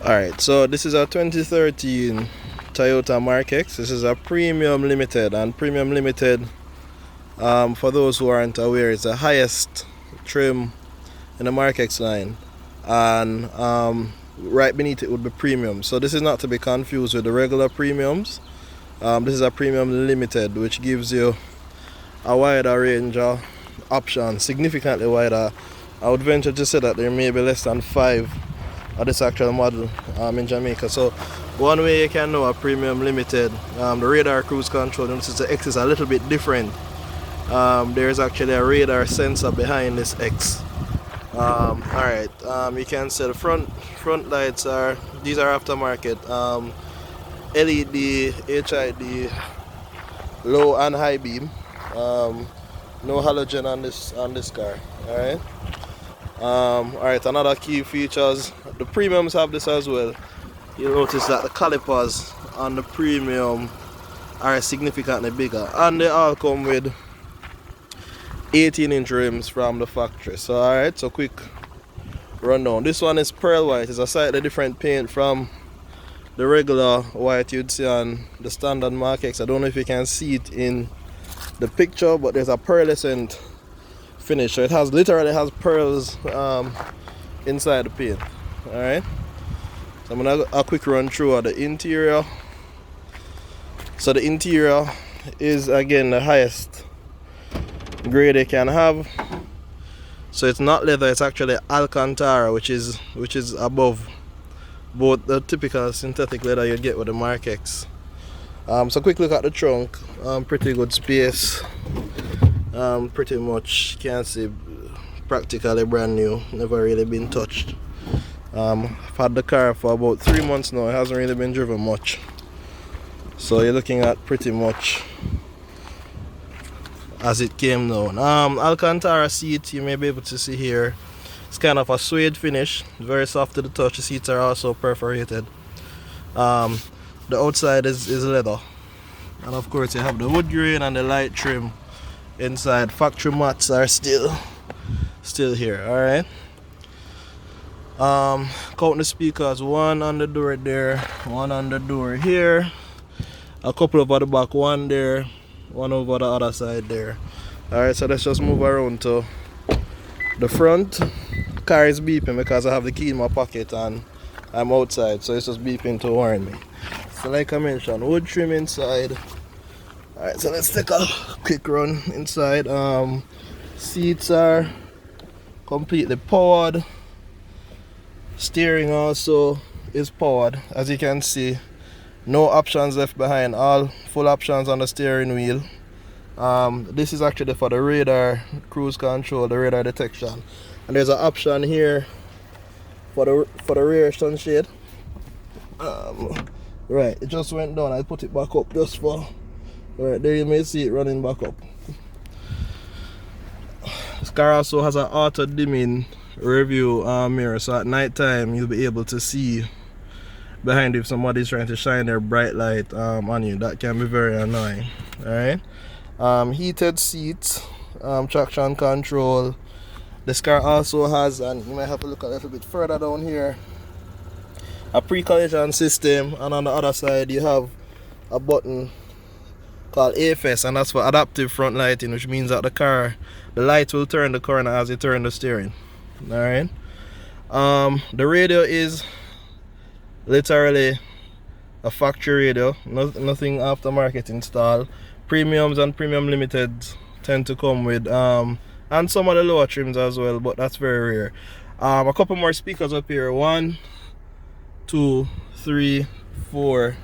Alright, so this is a 2013 Toyota Mark X. This is a Premium Limited, and Premium Limited, for those who aren't aware, is the highest trim in the Mark X line, and right beneath it would be Premium. So this is not to be confused with the regular Premiums. This is a Premium Limited, which gives you a wider range of options, significantly wider. I would venture to say that there may be less than 5 of this actual model in Jamaica. So one way you can know a Premium Limited, the radar cruise control, notice the X is a little bit different. There's actually a radar sensor behind this X. Alright, you can see the front lights are, these are aftermarket, LED, HID, low and high beam, no halogen on this car. Alright. Alright, another key features, the Premiums have this as well. You'll notice that the calipers on the Premium are significantly bigger, and they all come with 18-inch rims from the factory. So alright, so quick rundown. This one is pearl white. It's a slightly different paint from the regular white you'd see on the standard Mark X. I don't know if you can see it in the picture, but there's a pearlescent finish. So it has literally has pearls inside the paint. Alright. So I'm gonna a quick run through of the interior. So the interior is again the highest grade they can have. So it's not leather, it's actually Alcantara, which is above both the typical synthetic leather you'd get with the Mark X. So quick look at the trunk. Pretty good space. Pretty much can see practically brand new, never really been touched. I've had the car for about 3 months now. It hasn't really been driven much, so you're looking at pretty much as it came down. Alcantara seat, you may be able to see here, it's kind of a suede finish, very soft to the touch. The seats are also perforated. The outside is leather, and of course you have the wood grain and the light trim inside. Factory mats are still here. Alright. Count the speakers, one on the door there, one on the door here, a couple over the back, one there, one over the other side there. Alright, so let's just move around to the front. Car is beeping because I have the key in my pocket and I'm outside, so it's just beeping to warn me. So like I mentioned, wood trim inside. Alright, so let's take a quick run inside. Seats are completely powered. Steering also is powered, as you can see. No options left behind, all full options on the steering wheel. This is actually for the radar cruise control, the radar detection. And there's an option here for the rear sunshade. Right, it just went down. I put it back up just for. Right there, you may see it running back up. This car also has an auto dimming review mirror, so at night time you'll be able to see behind if somebody's trying to shine their bright light on you. That can be very annoying. Alright. Heated seats, traction control. This car also has, and you might have to look a little bit further down here, a pre-collision system, and on the other side you have a button called AFS, and that's for adaptive front lighting, which means that the light will turn the corner as you turn the steering. Alright. The radio is literally a factory radio, nothing aftermarket installed. Premiums and Premium Limited tend to come with and some of the lower trims as well, but that's very rare. A couple more speakers up here. 1, 2, 3, 4,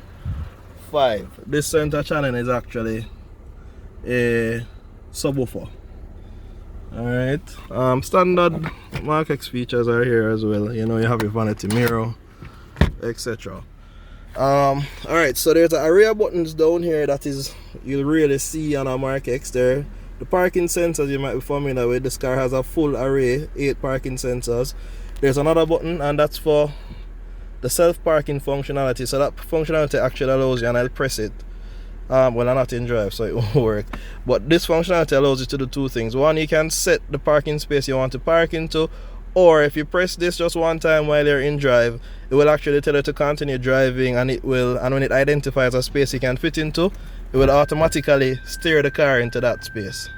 5. This center channel is actually a subwoofer. Alright. Standard Mark X features are here as well. You know, you have your vanity mirror, etc. Alright, so there's an array of buttons down here that is you'll really see on a Mark X there. The parking sensors you might be familiar with. This car has a full array, 8 parking sensors. There's another button, and that's for the self-parking functionality. So that functionality actually allows you, and I'll press it. Well, I'm not in drive, so it won't work. But this functionality allows you to do 2 things. One, you can set the parking space you want to park into, Or if you press this just one time while you're in drive, it will actually tell you to continue driving, and when it identifies a space you can fit into, it will automatically steer the car into that space.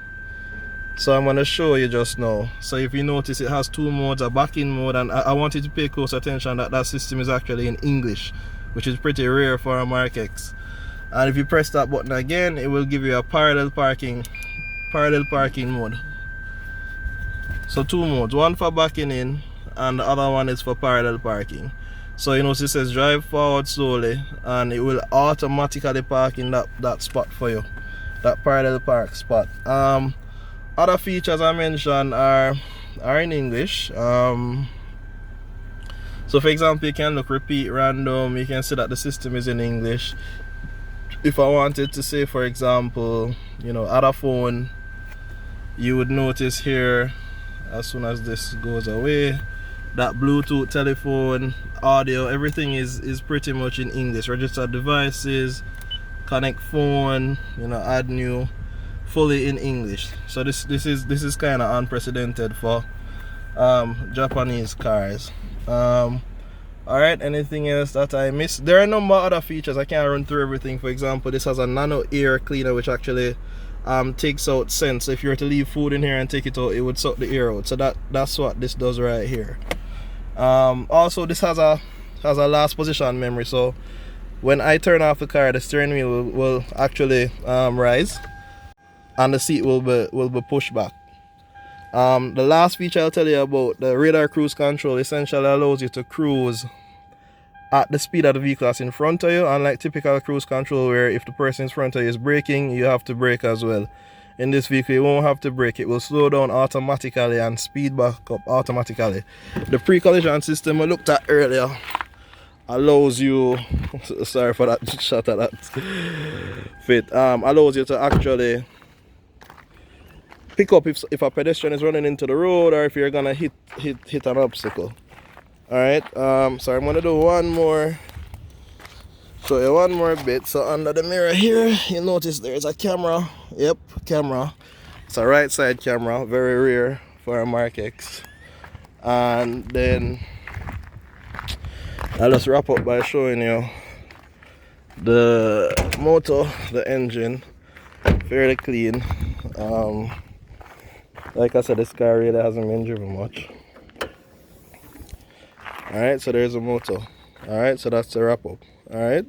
So I'm going to show you just now. So if you notice, it has two modes, a back-in mode, and I want you to pay close attention that that system is actually in English, which is pretty rare for a Mark X. And if you press that button again, it will give you a parallel parking mode. So two modes, one for backing in and the other one is for parallel parking. So you know, it says drive forward slowly, and it will automatically park in that spot for you, that parallel park spot. Other features I mentioned are in English. So for example, you can look repeat random, you can see that the system is in English. If I wanted to say, for example, you know, add a phone, you would notice here, as soon as this goes away, that Bluetooth, telephone, audio, everything is pretty much in English. Registered devices, connect phone, you know, add new, fully in English. So this is kind of unprecedented for Japanese cars. Alright, anything else that I missed? There are a number of other features. I can't run through everything. For example, this has a nano air cleaner which actually takes out scent. So if you were to leave food in here and take it out, it would suck the air out. So that's what this does right here. Also, this has a last position memory. So when I turn off the car, the steering wheel will actually rise, and the seat will be pushed back. The last feature I'll tell you about, the radar cruise control, essentially allows you to cruise at the speed of the vehicle that's in front of you, unlike typical cruise control where if the person in front of you is braking, you have to brake as well. In this vehicle, you won't have to brake. It will slow down automatically and speed back up automatically. The pre-collision system I looked at earlier allows you, sorry for that shot at that fit, allows you to actually pick up if a pedestrian is running into the road, or if you're gonna hit an obstacle. Alright, so I'm gonna do one more, show you one more bit. So under the mirror here, you notice there's a camera. Yep, camera. It's a right side camera, very rare for a Mark X. And then I'll just wrap up by showing you the motor, the engine, fairly clean. Like I said, this car really hasn't been driven much. Alright, so there's a motor. Alright, so that's the wrap up. Alright.